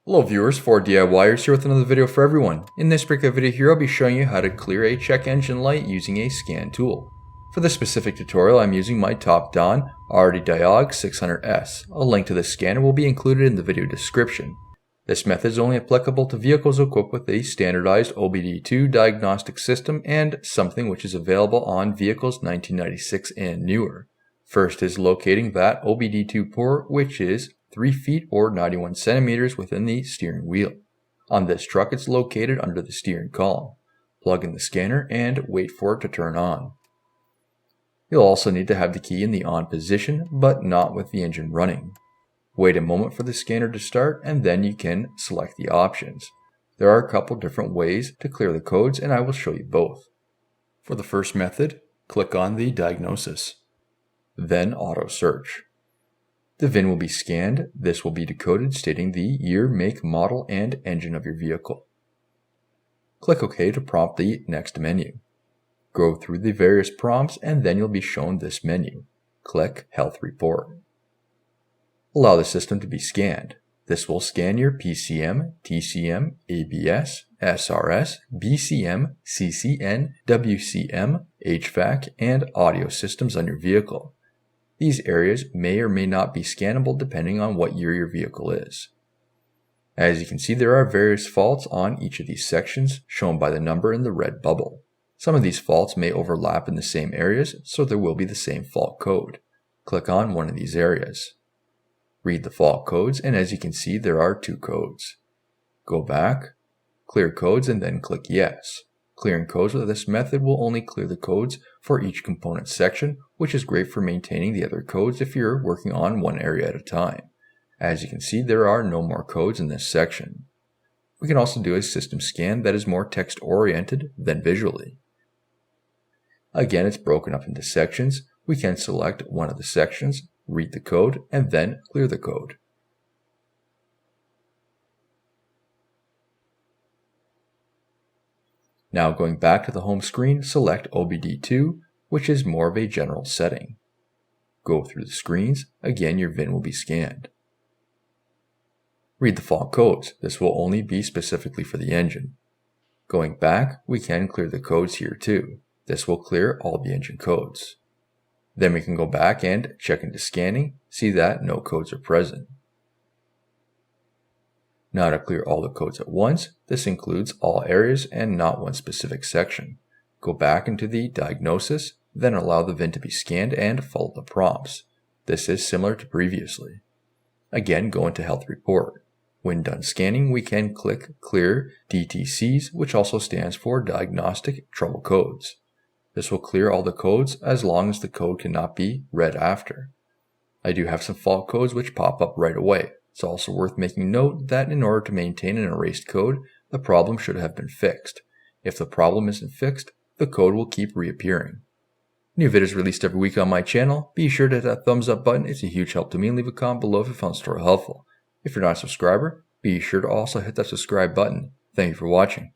Hello viewers, 4DIYers here with another video for everyone. In this particular video here, I'll be showing you how to clear a check engine light using a scan tool. For this specific tutorial, I'm using my Topdon ArtiDiag 600S. A link to this scanner will be included in the video description. This method is only applicable to vehicles equipped with a standardized OBD2 diagnostic system and something which is available on vehicles 1996 and newer. First is locating that OBD2 port, which is 3 feet or 91 centimeters within the steering wheel. On this truck, it's located under the steering column. Plug in the scanner and wait for it to turn on. You'll also need to have the key in the on position, but not with the engine running. Wait a moment for the scanner to start and then you can select the options. There are a couple different ways to clear the codes and I will show you both. For the first method, click on the diagnosis, then auto search. The VIN will be scanned. This will be decoded stating the year, make, model, and engine of your vehicle. Click OK to prompt the next menu. Go through the various prompts and then you'll be shown this menu. Click Health Report. Allow the system to be scanned. This will scan your PCM, TCM, ABS, SRS, BCM, CCN, WCM, HVAC, and audio systems on your vehicle. These areas may or may not be scannable depending on what year your vehicle is. As you can see, there are various faults on each of these sections, shown by the number in the red bubble. Some of these faults may overlap in the same areas, so there will be the same fault code. Click on one of these areas. Read the fault codes, and as you can see, there are 2 codes. Go back, clear codes, and then click Yes. Clearing codes with this method will only clear the codes for each component section, which is great for maintaining the other codes if you're working on one area at a time. As you can see, there are no more codes in this section. We can also do a system scan that is more text-oriented than visually. Again, it's broken up into sections. We can select one of the sections, read the code, and then clear the code. Now going back to the home screen, select OBD2, which is more of a general setting. Go through the screens. Again, your VIN will be scanned. Read the fault codes. This will only be specifically for the engine. Going back, we can clear the codes here too. This will clear all the engine codes. Then we can go back and check into scanning, see that no codes are present. Now to clear all the codes at once, this includes all areas and not one specific section. Go back into the diagnosis, then allow the VIN to be scanned and follow the prompts. This is similar to previously. Again, go into Health Report. When done scanning, we can click Clear DTCs, which also stands for Diagnostic Trouble Codes. This will clear all the codes as long as the code cannot be read after. I do have some fault codes which pop up right away. It's also worth making note that in order to maintain an erased code, the problem should have been fixed. If the problem isn't fixed, the code will keep reappearing. New videos released every week on my channel. Be sure to hit that thumbs up button. It's a huge help to me, and leave a comment below if you found this tutorial helpful. If you're not a subscriber, be sure to also hit that subscribe button. Thank you for watching.